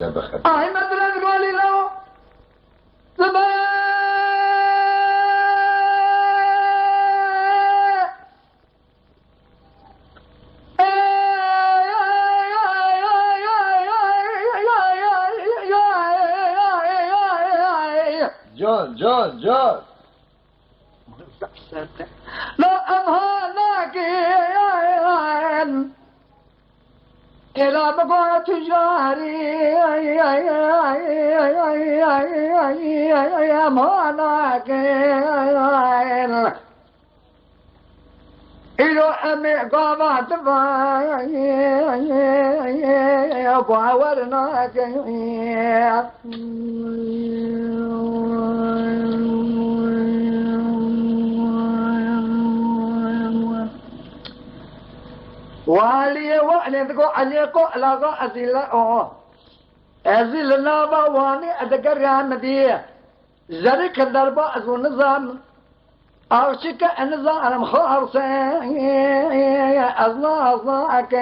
يا بخت مدرد قولي له زمان جون لا أمهانك إلى بقى تجاري أمهانك إلى أمي قامت وعورناك والي وعلي علي قولا أزيل نابا واني أدقر مدي زرك الدربا أزو نظام أو شك نظام خارصين أزلاك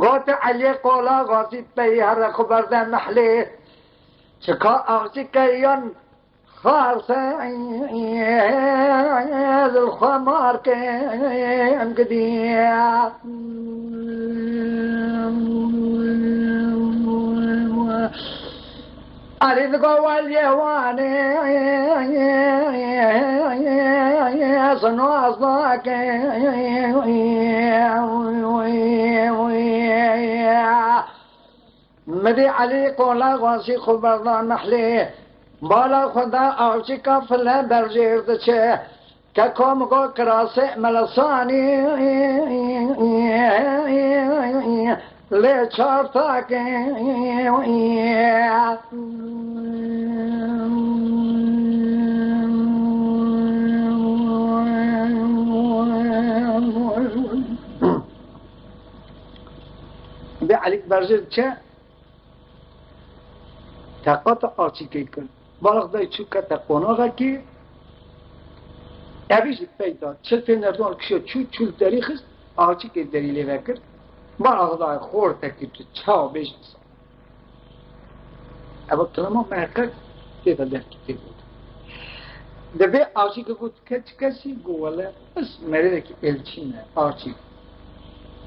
قوت علي قولا غاسي بيهر خبر ذا محلي شكا أو شكيا خالصين الخمار كان قديم أريد قوال يواني صنو أصلاك مدي علي قولا غاسي خبرنا محلي بالا خدا آوچی فلا برجیر دچه که کم کو کراسه ملسانی لی چارتا که به علیک برجیر دچه تاقات آوچی که کن بالغ دای چوکا تقونا کی اویش پیدا چل پی نردوان کشو چول تاریخست آچی که دلیلی وکر بالغ دای خور تکی تو چاو بیش نسا اما کلمه محقق تیتا درکی تی بود دبی آچی که گود کسی گوالا بس مریده که الچینه آچی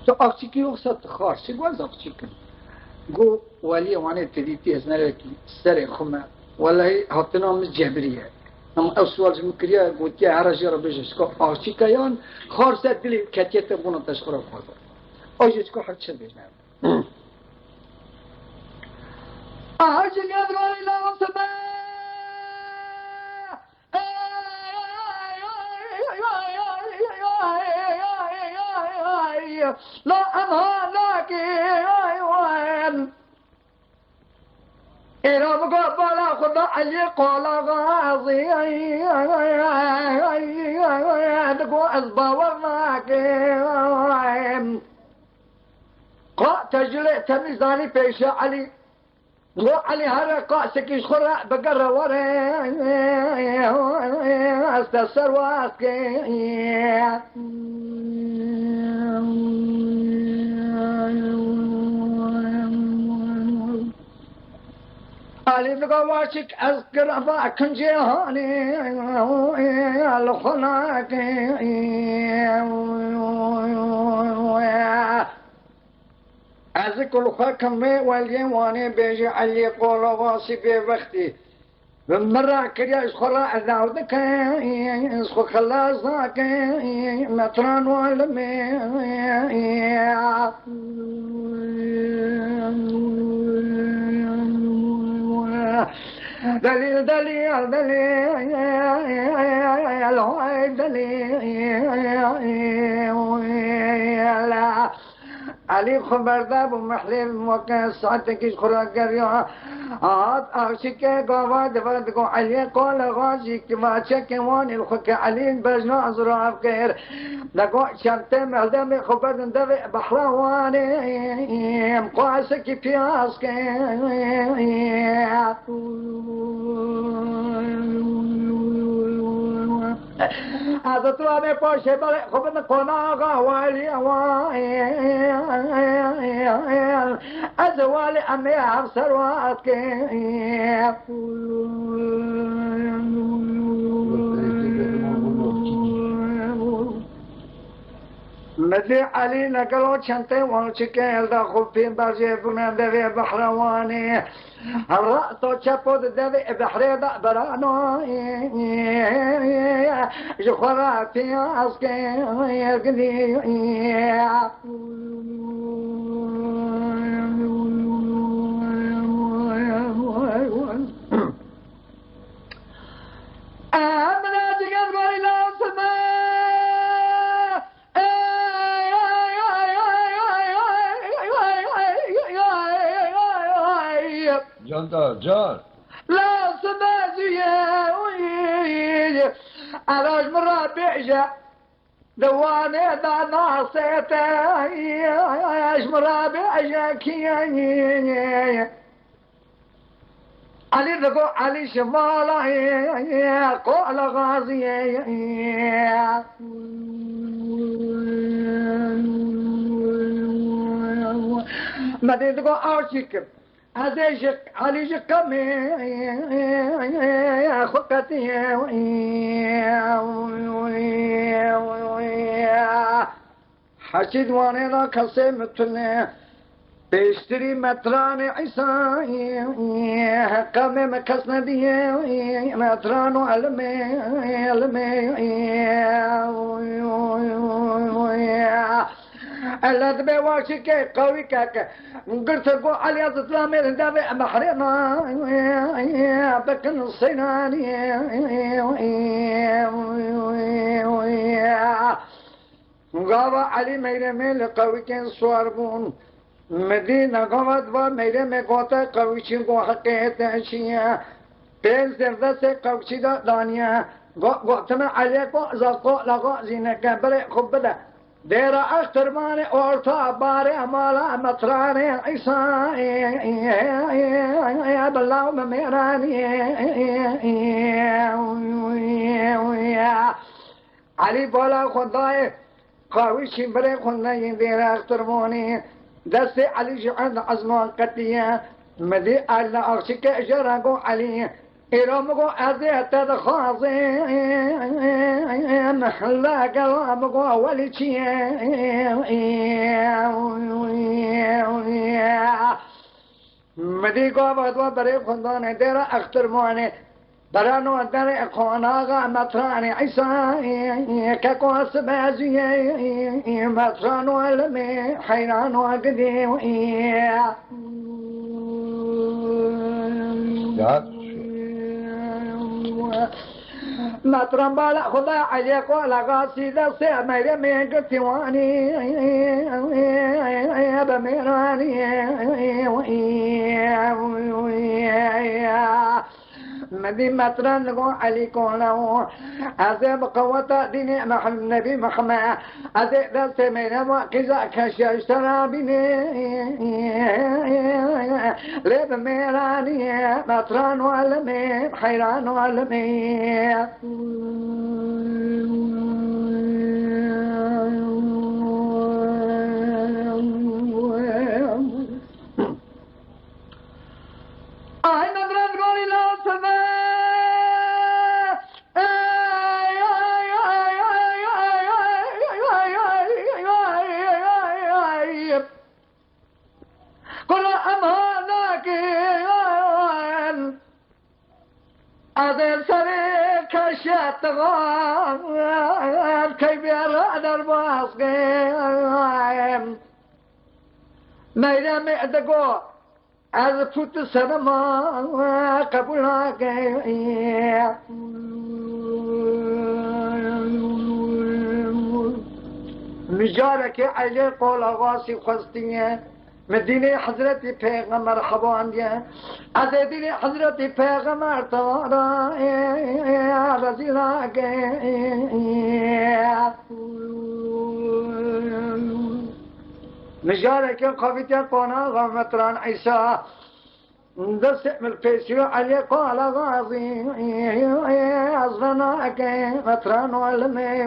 تو آچی که اخصد خارسی گواز آچی کن گو والی وانه تدیتی از نره که سر خمه والله هاتنا مش جبريه اما اول مكريه قلت يا عرجي ربي شكو اشي كيان خارسه دلي كتيت بونا تشخر خاطر اجي شكو حد شبه اجي يدرو الى سما لا امانك إلى مقابلة خدا علي قولا غازي دقو أزباورناك قا تجلي تميزاني بيش علي قو علي هذا قا سكيش خرع بقر وري استسر واسكي علي بقواشك أذكر فاكن جهاني الخلاك أذكر خاكم واليواني بيجي علي قول واسي في وقتي بمرة كريا اسخلا أذاودك اسخو خلاصك مطران والمي دليل دليل دليل علي خبر داب محلل موقع ساعتك خرا قريا عاد عاشق قواد فردكو علي قول غاشي كما تشكوان الخك علي بجنا ازرع بخير لقو شرط مهدم خبر دب بحرواني قاسك في عسك از تو همه پاشه بله خوب نکن آقا والی از والی امی افسر وات که مثل علی نقلو چنته والچکل دا خوب فی برجه فننده بحروانی الرأس چپود دوی بحری دا برانو جخورا فی اسکه یرگنی آمنا جگز باری لاسمه جان دار جان لا سمازيه على مرابع جا دواني دا ناصيته ايش مرابع جا كي علي رقو علي شماله قول غازي مدين تقول ارشيك ازيش علي جكمي خقتي حشد وانا كسمتني بيشتري متران عيسى قمي مكسنا دي متران علمي الله تبي واشك قوي كاك قلت لكم علي الاسلام دافع بحرنا بكن الصيناني غابة علي ميري ميل قوي كان صوربون مدينة غابت و ميري مي قوتا قوي شنكو حقيت اشياء بين زرده سي قوي شدا دانيا قوتنا عليكو زاقو لغو زينك بري خب بدا دير اختر ماني اورتا باري مالا مطراني عيسى بالله مميراني علي بولا خداي قاوي شمبري خداي دير اختر ماني دستي علي جعد عزمان قتيا مدي ألا أغشك أجرقو علي إرامقو أذيت دخاصي محلا قلامقو أولي شي مدي قوة بريق خندان دير أختر ماني برانو در اقواناغا مطران عيسى كاكو سبازي مطرانو علمي حيرانو اقدي مطران بالا خدا عليكو لغا سيدا سي ميري ميك تيواني بميراني مدي مطران لغو علي كونه أذيب قوة ديني محل النبي محمد أذيب ذا سمينا وقزا كشاش ترابيني لب ميراني مطران وعلمي حيران وعلمي أذن سري كشات غام كيف يرى درباسقين ميرا مئدقو از فوت سرما قبولا گئی مجارك علی قول آغاسی خواستی ہیں مدینه حضرت پیغمبر مرحبان دیا از دین حضرت پیغمبر تارا رضی نجاره که قویت قانا غمتران عیسی دس الفيسيو علي قال غازي أصغناك مطران والمي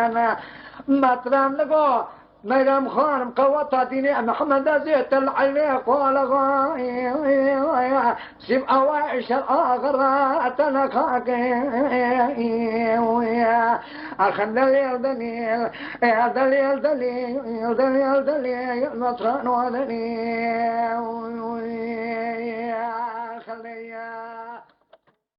أنا مطران لقو ميرام خانم قوة ديني محمد زيت العلي قال غاي سيب أواعش الآخرات لخاك الخندل دليل دليل دليل دليل دليل مطران ودليل خليا